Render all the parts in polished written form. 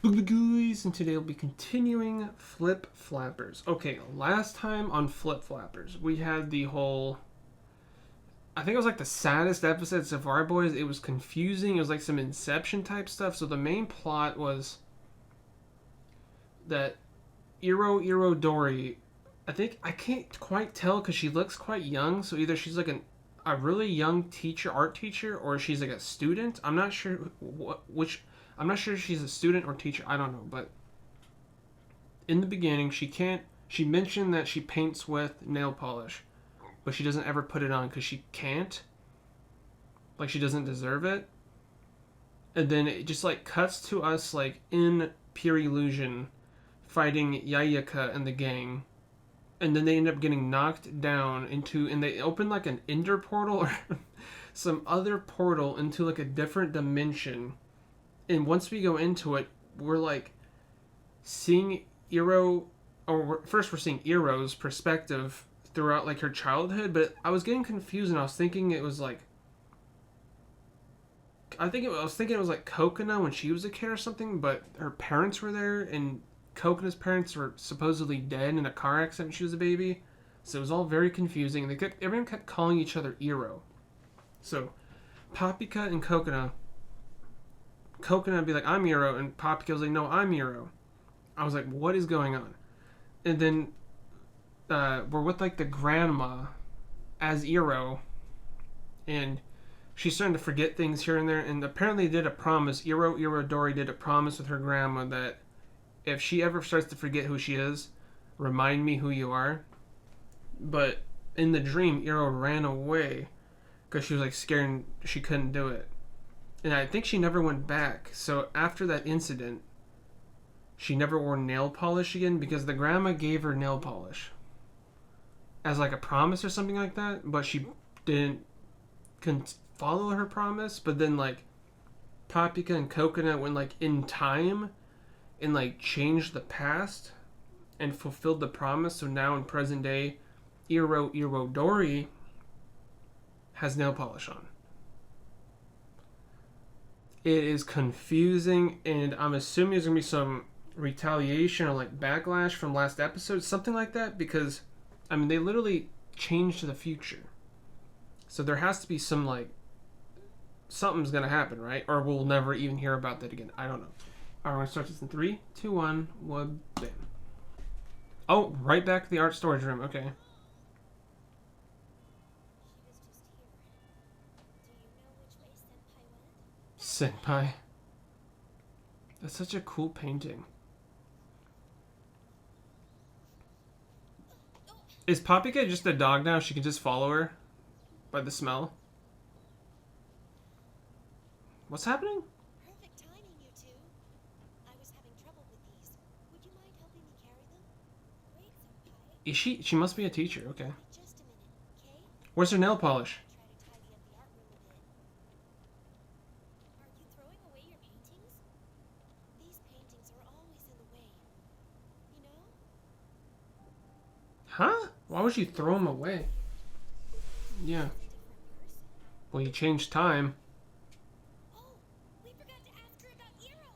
Guys, and today we'll be continuing Flip Flappers. Okay, last time on Flip Flappers, we had the whole. I think it was like the saddest episode so far, boys. It was confusing. It was like some Inception type stuff. So the main plot was that Iro Dory. I think I can't quite tell because she looks quite young. So either she's like a really young art teacher, or she's like a student. I'm not sure which. I'm not sure if she's a student or teacher. I don't know, but in the beginning, she can't. She mentioned that she paints with nail polish, but she doesn't ever put it on because she can't. Like she doesn't deserve it. And then it just like cuts to us like in pure illusion, fighting Yayaka and the gang, and then they end up getting knocked down into, and they open like an ender portal or some other portal into like a different dimension. And once we go into it, we're like seeing first we're seeing Iro's perspective throughout like her childhood, but I was getting confused and I was thinking it was like I was thinking it was like Kokona when she was a kid or something, but her parents were there and Kokona's parents were supposedly dead in a car accident when she was a baby. So it was all very confusing. Everyone kept calling each other Iro. So Papika and Kokona would be like, I'm Iro, and Papika was like, no, I'm Iro. I was like, what is going on? And then we're with like the grandma as Iro, and she's starting to forget things here and there. And apparently, did a promise. Iro Dory did a promise with her grandma that if she ever starts to forget who she is, remind me who you are. But in the dream, Iro ran away because she was like scared and she couldn't do it. And I think she never went back. So after that incident, she never wore nail polish again because the grandma gave her nail polish as like a promise or something like that, but she couldn't follow her promise. But then like Papika and Coconut went like in time and like changed the past and fulfilled the promise. So now in present day, Iro Dory has nail polish on. It is confusing, and I'm assuming there's going to be some retaliation or like backlash from last episode, something like that, because I mean they literally changed the future. So there has to be some like something's going to happen, right? Or we'll never even hear about that again. I don't know. All right, we're going to start this in 3, 2, 1, bam. Oh, right back to the art storage room. Okay. Senpai. That's such a cool painting. Is Papika just a dog now? She can just follow her by the smell? What's happening? Perfect timing, you two. I was having trouble with these. Would you mind helping me carry them? Wait, Senpai. Is she? She must be a teacher. Okay. Just a minute, okay? Where's her nail polish? Try to tidy up the art room a bit. Are you throwing away your paintings? These paintings are always in the way. You know? Huh? Why would you throw them away? Yeah. Well, you changed time. Oh, we forgot to ask her about Iro.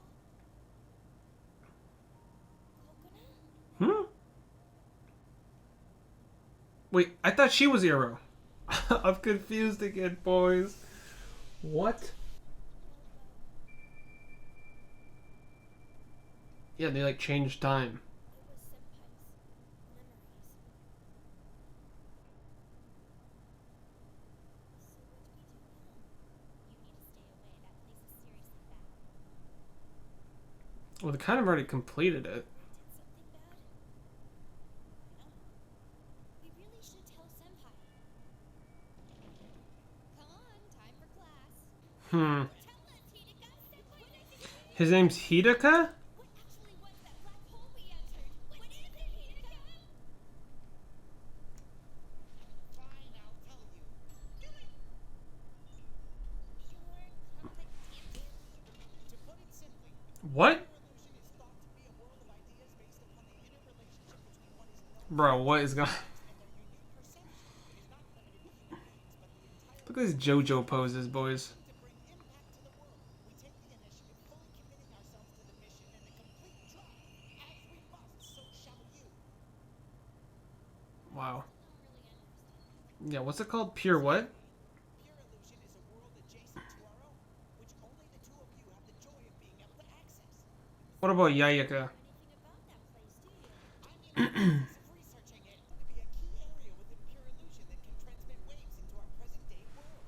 Coconut? Hmm? Wait, I thought she was Iro. I'm confused again, boys. What? Yeah, they like changed time. It was Senpai's memories. So what do we do now? You need to stay away. That place is seriously bad. Well, they kind of already completed it. Did something bad? No. We really should tell Senpai. Come on, time for class. Hmm. Tell us, Hidaka. Senpai. His name's Hidaka? What actually was that black hole we entered? What is it, Hidaka? Fine, I'll tell you. Do it! Pure conflict tangent? To put it simply, What? illusion is thought to be a world of ideas based upon the interrelationship between what is known Bro, what is going on? and their unique perception is not limited to human beings, but the entire Look at these JoJo poses, boys. to bring impact to the world. We take the initiative, fully committing ourselves to the mission and the Wow. Yeah, what's it called? Pure what? Pure Illusion is a world adjacent to our own, which only the two of you have the joy of being able to access. What about Yayaka? I'm in the process of researching it to be a key area within Pure Illusion that can transmit waves into our present-day world.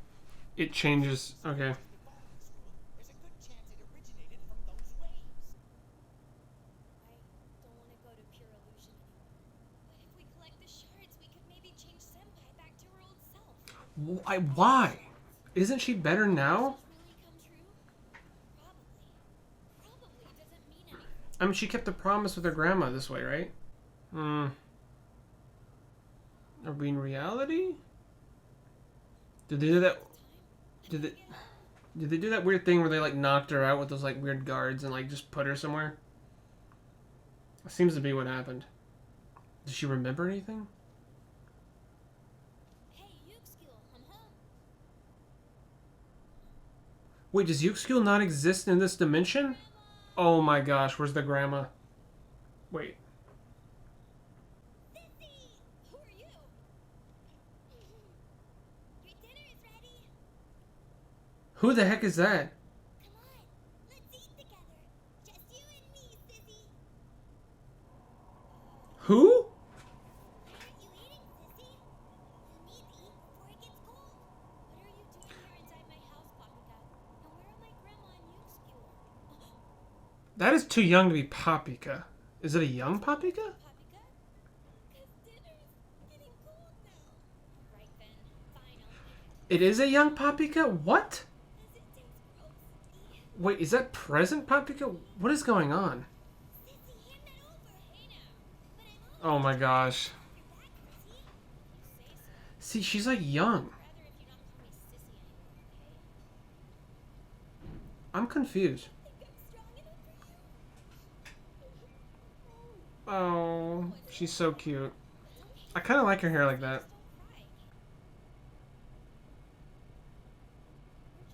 It changes. Okay. Evolve this world, there's a good chance it originated from those waves. I don't want to go to Pure Illusion anymore. But if we collect the shards, we could maybe change Senpai back to her old self. Why? Isn't she better now? Really come true? Probably. Probably doesn't mean anything. I mean, she kept the promise with her grandma this way, right? Are we in reality? Did they do that? Did they? Did they do that weird thing where they like knocked her out with those like weird guards and like just put her somewhere? That seems to be what happened. Does she remember anything? Hey, Yuxkill, I'm home. Wait, does Yuxkill not exist in this dimension? Oh my gosh, where's the grandma? Wait. Sissy! Who are you? Your dinner is ready. Who the heck is that? Come on, let's eat together. Just you and me, Sissy. Who? Why aren't you eating, Sissy? You need to eat before it gets cold. What are you doing here inside my house, Paprika? And where are my grandma and Yuxkill? That is too young to be Paprika. Is it a young Paprika? Paprika? Because dinner's getting cold now. Right then, fine, I'll eat it. It is a young Paprika? What? Does it taste gross? Wait, is that present Paprika? What is going on? Sissy, hand that over. Hey now. But I'm Oh my gosh. you're back, Sissy. You say so. See, she's like young. Rather if you not call me Sissy anymore, okay? I'm confused. Think I'm strong enough for you? Oh, she's so cute. I kind of like her hair like that. Don't cry.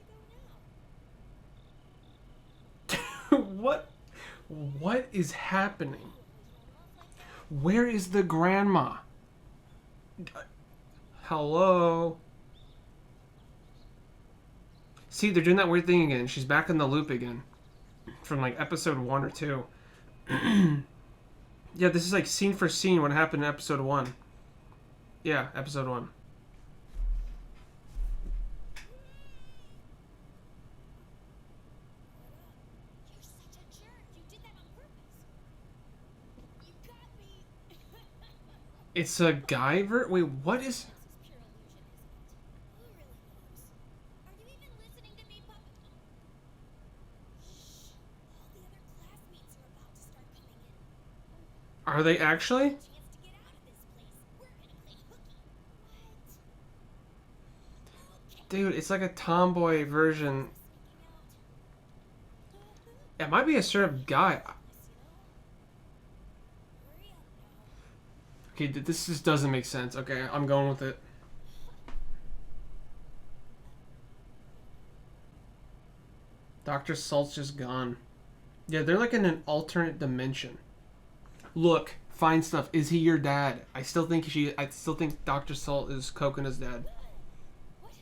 Where'd you go now? What is happening? Where is the grandma? Hello? See, they're doing that weird thing again. She's back in the loop again. From like episode 1 or 2. Yeah, this is like scene for scene what happened in episode 1. Yeah, episode 1. You're such a jerk. You did that on purpose. You got me. It's a Guyver? Wait, what is... This is pure illusion, isn't it? Who really knows? Are you even listening to me, Papa? Shh. All the other classmates are about to start coming in. Are they actually? Chance to get out of this place. We're gonna play hooky. What? Okay. Dude, it's like a tomboy version. Sneaking out. It might be a straight up guy. Hurry up now. Okay, this just doesn't make sense. Okay, I'm going with it. Dr. Salt's just gone. Yeah, they're like in an alternate dimension. Look, find stuff. Is he your dad? I still think Dr. Salt is Coconuts' dad. What?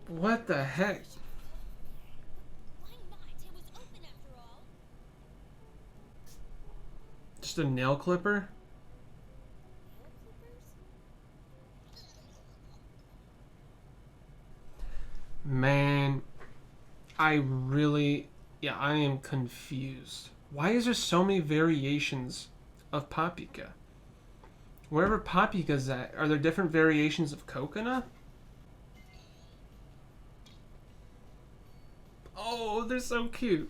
What the heck? Why not? It was open after all. Just a nail clipper? Nail clippers? Man, I am confused. Why is there so many variations of Paprika? Wherever Paprika's at, are there different variations of Coconut? Oh, they're so cute.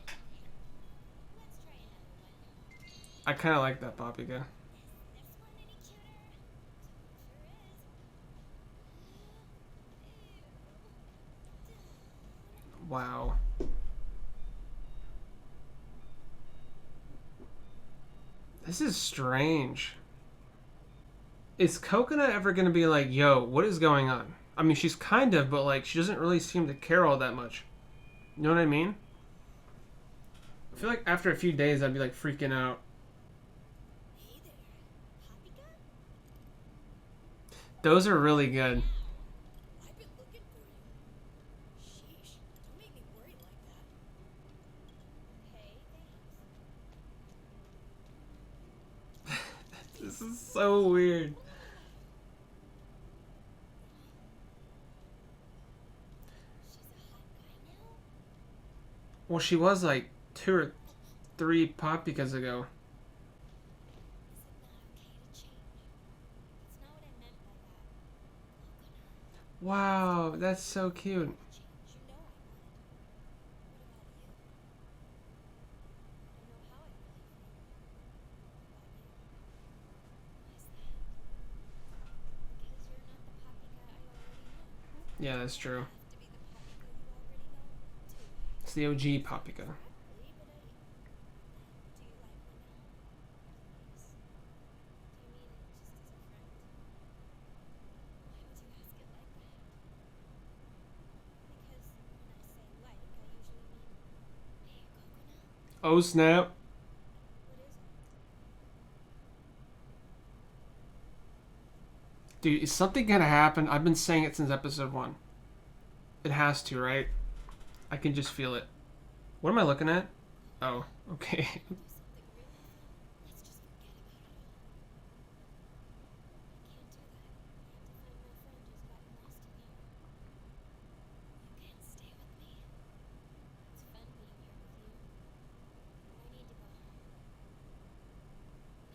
Let's try another one. I kind of like that Paprika. This one any cuter? Sure is. Wow. This is strange. Is Coconut ever going to be like, yo, what is going on? I mean, she's kind of, but like, she doesn't really seem to care all that much. You know what I mean? I feel like after a few days, I'd be like freaking out. Hey there, Papika? Those are really good. I've been looking for you. Sheesh, don't make me worry like that. Okay, thanks. This is so weird. She's a hot guy now? Well, she was like 2 or 3 Papikas ago. Is it not okay to change? That's not what I meant by that. Coconut. Wow, that's so cute. Change. You know I would. What about you? I know how I really feel. What about you? Why's that? Because you're not the Papika I already know. Yeah, that's true. Have to be the Papika you already know, do I? It's the OG Papika. Exactly, but do you like me now? Please. Do you mean just as a friend? Why would you ask it like that? Because when I say like, I usually mean, hey, Coconut, Oh snap. what is it? Dude, is something gonna happen? I've been saying it since episode 1. It has to, right? I can just feel it. What am I looking at? Oh, okay. Do something really fun. Let's just forget about it all. I can't do that. I have to find my friend who's gotten lost in here. You can stay with me. It's fun being here with you. But I need to go home.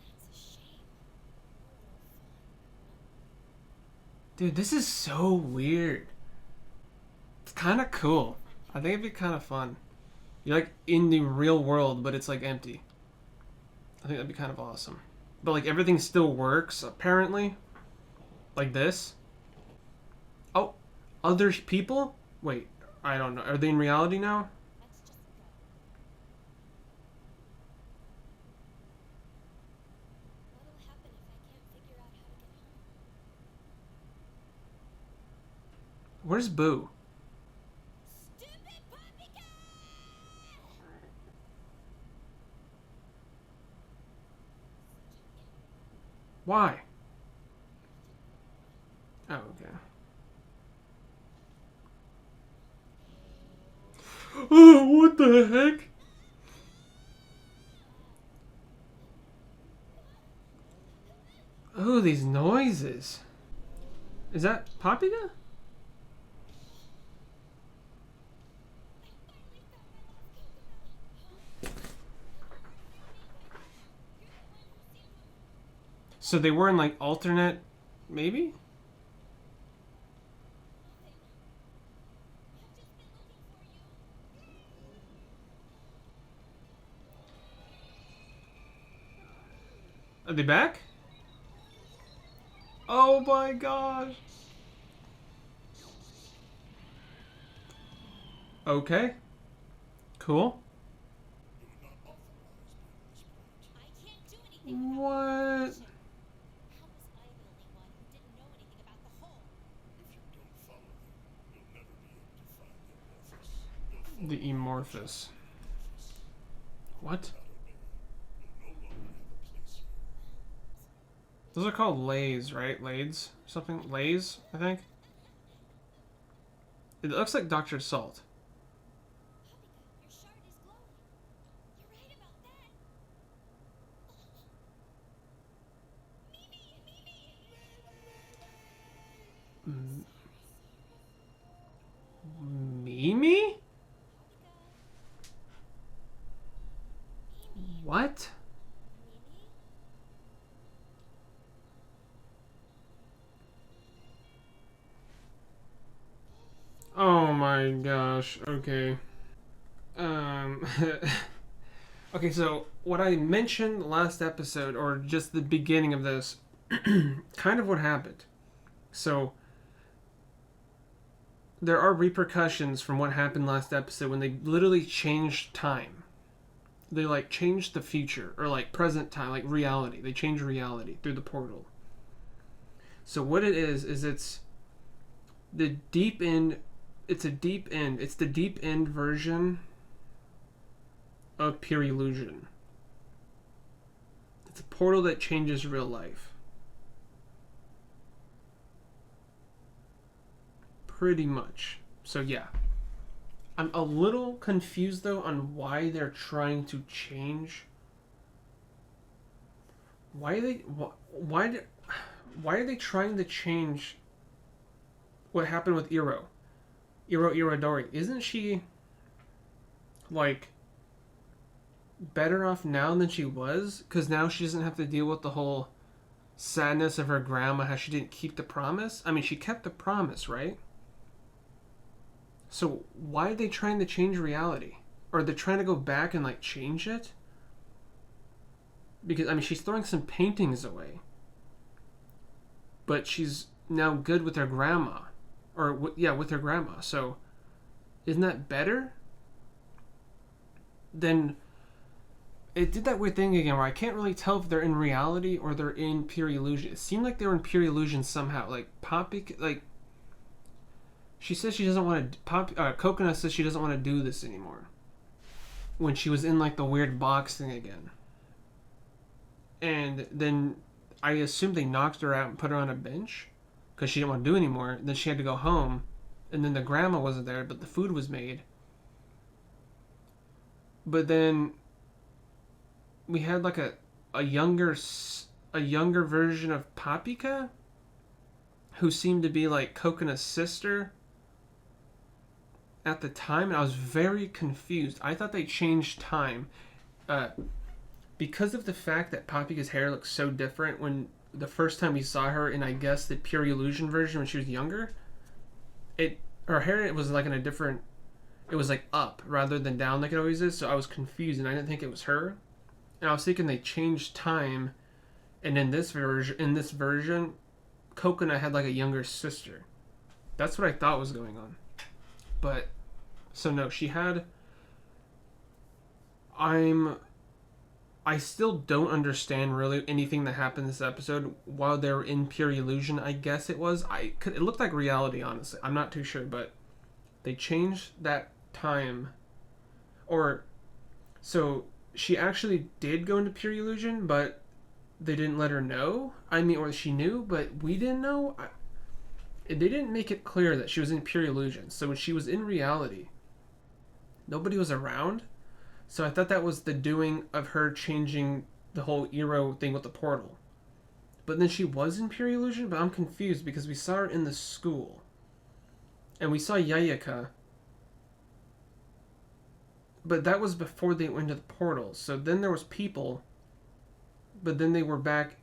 That's a shame. More fun. Dude, this is so weird. It's kind of cool. I think it'd be kind of fun. You're like in the real world, but it's like empty. I think that'd be kind of awesome. But like everything still works, apparently. Like this. Oh, other people? Wait, I don't know. Are they in reality now? Let's just go. What'll happen if I can't figure out how to get home? Where's Boo? Stupid Papika! Why? Oh, okay. Oh, what the heck? Oh, these noises. Is that Papika? So they were in like alternate, maybe? Are they back? Oh my gosh. Okay. Cool. I can't do anything. What? How was I the only one who didn't know anything about the hole? The Emorphous. What? Those are called lays, right? Lades? Something? Lays, I think? It looks like Dr. Salt. Papika, your shard is glowing. You're right about that. Mimi? What? Mimi? Oh my gosh. Okay. Okay, so what I mentioned last episode, or just the beginning of this, kind of what happened. So, there are repercussions from what happened last episode when they literally changed time. They like changed the future, or like present time, like reality. They changed reality through the portal. So what it is it's the deep end it's a deep end. It's the deep end version of Pure Illusion. It's a portal that changes real life. Pretty much. So yeah. I'm a little confused though on why they're trying to change. Why are they trying to change what happened with Iro Irodori? Isn't she like better off now than she was? Because now she doesn't have to deal with the whole sadness of her grandma, how she didn't keep the promise. I mean, she kept the promise, right? So why are they trying to change reality? Or they're trying to go back and like change it? Because I mean, she's throwing some paintings away, but she's now good with her grandma, or with her grandma. So isn't that better? Then it did that weird thing again where I can't really tell if they're in reality or they're in Pure Illusion. It seemed like they were in Pure Illusion somehow. Like Poppy, like she says she doesn't want to. Coconut says she doesn't want to do this anymore. When she was in like the weird box thing again. And then I assumed they knocked her out and put her on a bench because she didn't want to do anymore. Then she had to go home, and then the grandma wasn't there, but the food was made. But then we had like a younger version of Papika, who seemed to be like Coconut's sister at the time, and I was very confused. I thought they changed time. Because of the fact that Papika's hair looks so different when the first time we saw her in, I guess, the Pure Illusion version when she was younger, her hair was like in a different, it was like up rather than down like it always is, so I was confused and I didn't think it was her. And I was thinking they changed time, and in this version, Coconut had like a younger sister. That's what I thought was going on. But, so no, she had, I still don't understand really anything that happened this episode while they were in Pure Illusion. I guess it was. It looked like reality, honestly. I'm not too sure, but they changed that time. So she actually did go into Pure Illusion, but they didn't let her know. I mean, or she knew, but we didn't know. They didn't make it clear that she was in Pure Illusion. So when she was in reality, nobody was around. So I thought that was the doing of her changing the whole Iro thing with the portal. But then she was in Pure Illusion, but I'm confused because we saw her in the school. And we saw Yayaka. But that was before they went to the portal. So then there was people. But then they were back.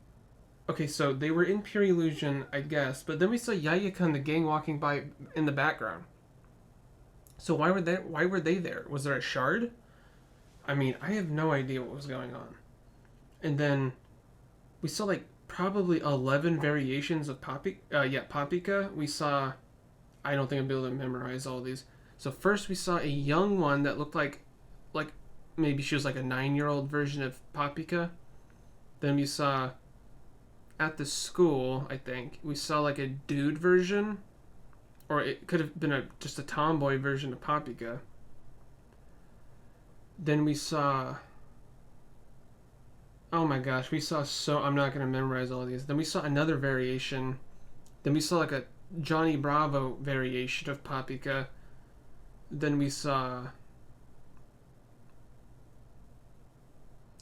Okay, so they were in Pure Illusion, I guess. But then we saw Yayaka and the gang walking by in the background. So why were they there? Was there a shard? I mean, I have no idea what was going on. And then we saw like probably 11 variations of Papika. We saw, I don't think I'll be able to memorize all these. So first we saw a young one that looked like maybe she was like a 9-year-old version of Papika. Then we saw at the school, I think, we saw like a dude version, or it could have been just a tomboy version of Papika. Then we saw, oh my gosh, I'm not going to memorize all these. Then we saw another variation. Then we saw like a Johnny Bravo variation of Papika. Then we saw,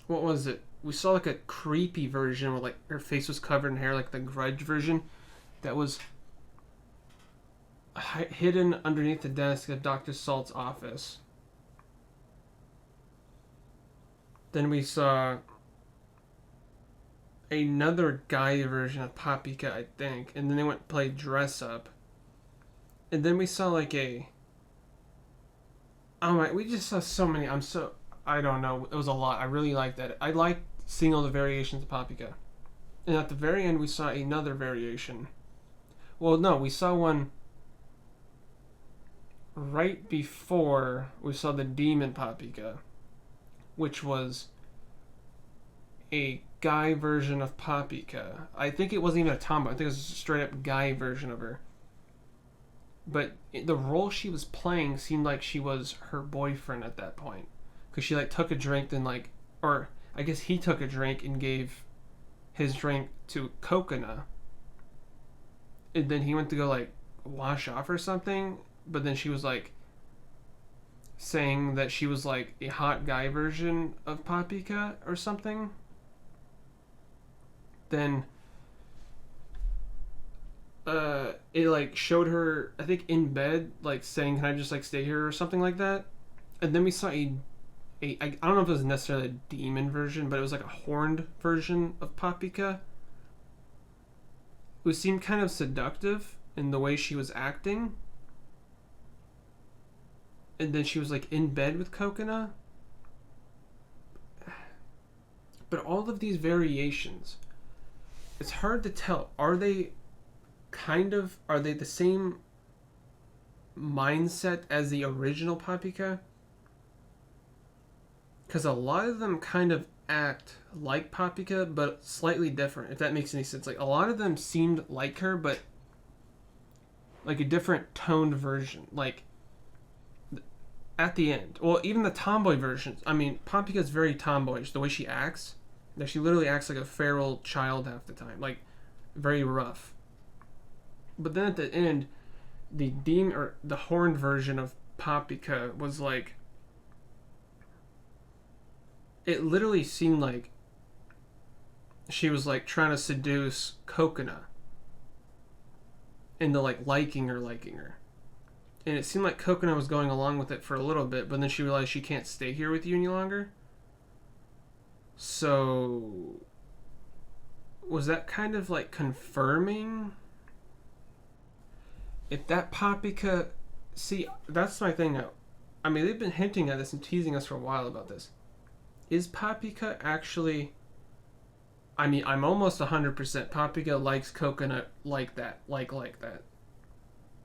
what was it? We saw like a creepy version where like her face was covered in hair, like the Grudge version that was hidden underneath the desk of Dr. Salt's office. Then we saw another guy version of Papika, I think. And then they went and played dress up. And then we saw like we just saw so many. I don't know. It was a lot. I really liked that. I liked seeing all the variations of Papika. And at the very end, we saw another variation. Well, no, we saw one right before we saw the demon Papika, which was a guy version of Papika. I think it wasn't even a tomboy. I think it was a straight up guy version of her. but the role she was playing seemed like she was her boyfriend at that point, because she like took a drink, then like, or I guess he took a drink and gave his drink to Kokona, and then he went to go like wash off or something, but then she was like saying that she was like a hot guy version of Papika or something. Then it like showed her, I think, in bed, like saying, "Can I just like stay here?" or something like that. And then we saw I don't know if it was necessarily a demon version, but it was like a horned version of Papika, who seemed kind of seductive in the way she was acting. And then she was like in bed with Kokona. But all of these variations, it's hard to tell. Are they the same mindset as the original Papika? Because a lot of them kind of act like Papika, but slightly different, if that makes any sense. Like, a lot of them seemed like her, but like a different toned version. Like, at the end. Well, even the tomboy versions. I mean, Papika's very tomboyish, the way she acts. That she literally acts like a feral child half the time. Like, very rough. But then at the end, the demon, or the horned version of Papika was like, it literally seemed like she was like trying to seduce Kokona into like liking her. And it seemed like Kokona was going along with it for a little bit, but then she realized she can't stay here with you any longer. So was that kind of like confirming if that Papika... See, that's my thing now. I mean, they've been hinting at this and teasing us for a while about this. Is Papika actually... I mean, I'm almost 100% Papika likes Kokona like that. Like that.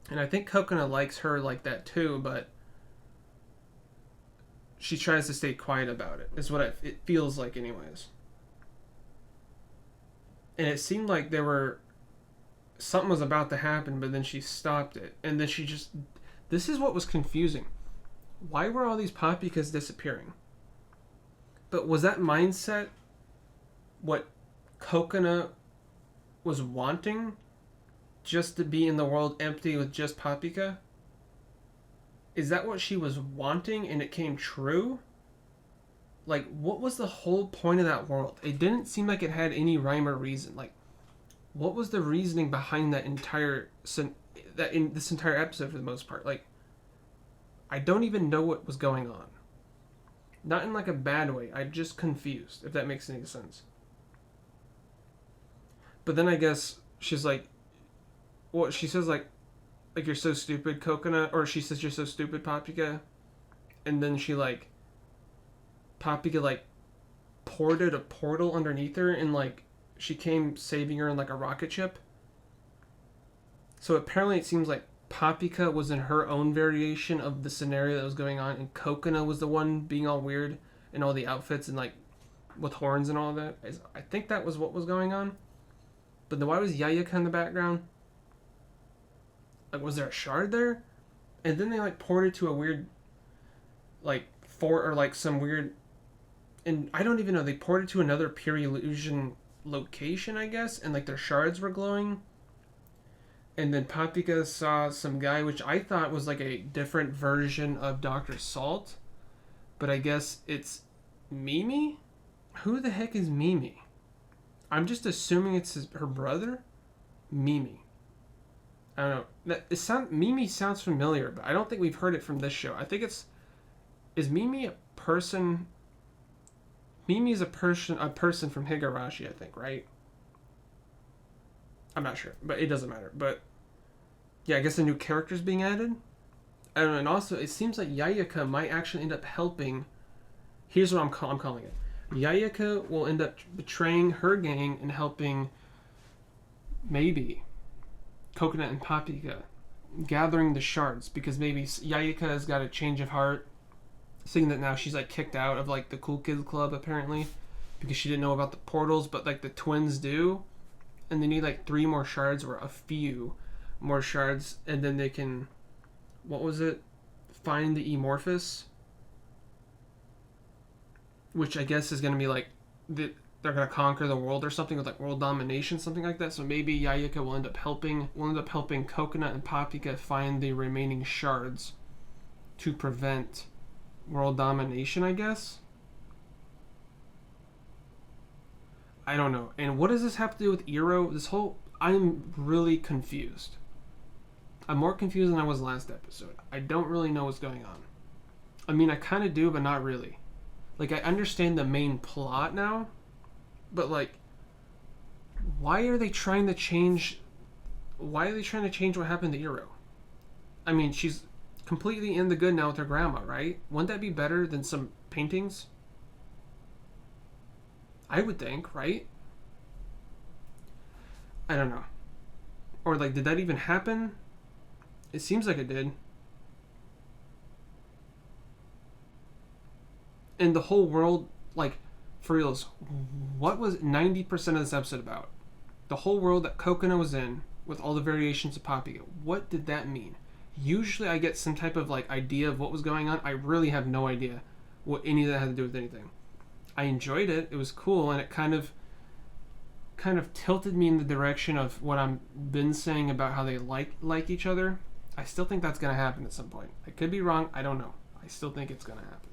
And I think Kokona likes her like that too, but she tries to stay quiet about it, is what it feels like anyways. And it seemed like something was about to happen, but then she stopped it. And then she just... This is what was confusing. Why were all these Papikas disappearing? But was that mindset what Kokona was wanting? Just to be in the world empty with just Papika? Is that what she was wanting and it came true? Like, what was the whole point of that world? It didn't seem like it had any rhyme or reason. Like, what was the reasoning behind that in this entire episode for the most part? Like, I don't even know what was going on. Not in like a bad way. I'm just confused, if that makes any sense. But then I guess she's like, well, she says like you're so stupid, Kokona, or she says you're so stupid, Papika, and then she like, Papika like ported a portal underneath her, and like she came saving her in like a rocket ship. So apparently it seems like Papika was in her own variation of the scenario that was going on, and Kokona was the one being all weird in all the outfits and like with horns and all that. I think that was what was going on. But then why was Yayaka in the background? Like, was there a shard there? And then they like ported to a weird, like some weird, and I don't even know. They ported to another pure illusion location, I guess, and like their shards were glowing. And then Papika saw some guy, which I thought was like a different version of Dr. Salt. But I guess it's Mimi? Who the heck is Mimi? I'm just assuming it's her brother? Mimi. I don't know. Mimi sounds familiar, but I don't think we've heard it from this show. I think it's... Is Mimi a person... Mimi is a person from Higurashi, I think, right? I'm not sure, but it doesn't matter. But yeah, I guess a new character's being added. And also, it seems like Yayaka might actually end up helping. Here's what I'm calling it. Yayaka will end up betraying her gang and helping maybe Coconut and Papika gathering the shards, because maybe Yayaka has got a change of heart, seeing that now she's like kicked out of like the Cool Kids Club apparently because she didn't know about the portals, but like the twins do. And they need like 3 more shards, or a few, more shards, and then they can, what was it? Find the Emorphous, which I guess is gonna be like they're gonna conquer the world or something with like world domination, something like that. So maybe Yayika will end up helping Coconut and Papika find the remaining shards to prevent world domination, I guess. I don't know. And what does this have to do with Iroh? I'm really confused. I'm more confused than I was last episode. I don't really know what's going on. I mean, I kind of do, but not really. Like, I understand the main plot now, but like, why are they trying to change what happened to Iroh? I mean, she's completely in the good now with her grandma, right? Wouldn't that be better than some paintings? I would think, right? I don't know. Or like, did that even happen? It seems like it did. And the whole world, like, for reals, what was 90% of this episode about? The whole world that Coconut was in, with all the variations of Papika. What did that mean? Usually I get some type of, like, idea of what was going on. I really have no idea what any of that had to do with anything. I enjoyed it. It was cool, and it kind of tilted me in the direction of what I've been saying about how they like each other. I still think that's going to happen at some point. I could be wrong. I don't know. I still think it's going to happen.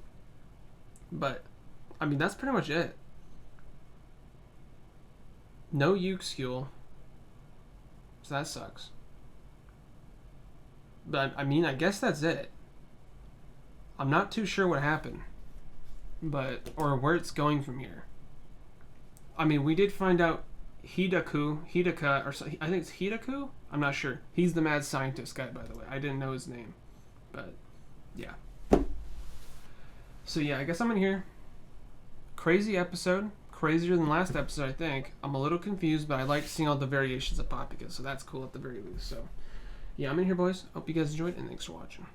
But, I mean, that's pretty much it. No Yukskul. So that sucks. But, I mean, I guess that's it. I'm not too sure what happened. Or where it's going from here. I mean, we did find out Hidaka, or I think it's Hidaku? I'm not sure. He's the mad scientist guy, by the way. I didn't know his name. But, yeah. So, yeah, I guess I'm in here. Crazy episode. Crazier than last episode, I think. I'm a little confused, but I like seeing all the variations of Papika, so that's cool at the very least. So, yeah, I'm in here, boys. Hope you guys enjoyed, and thanks for watching.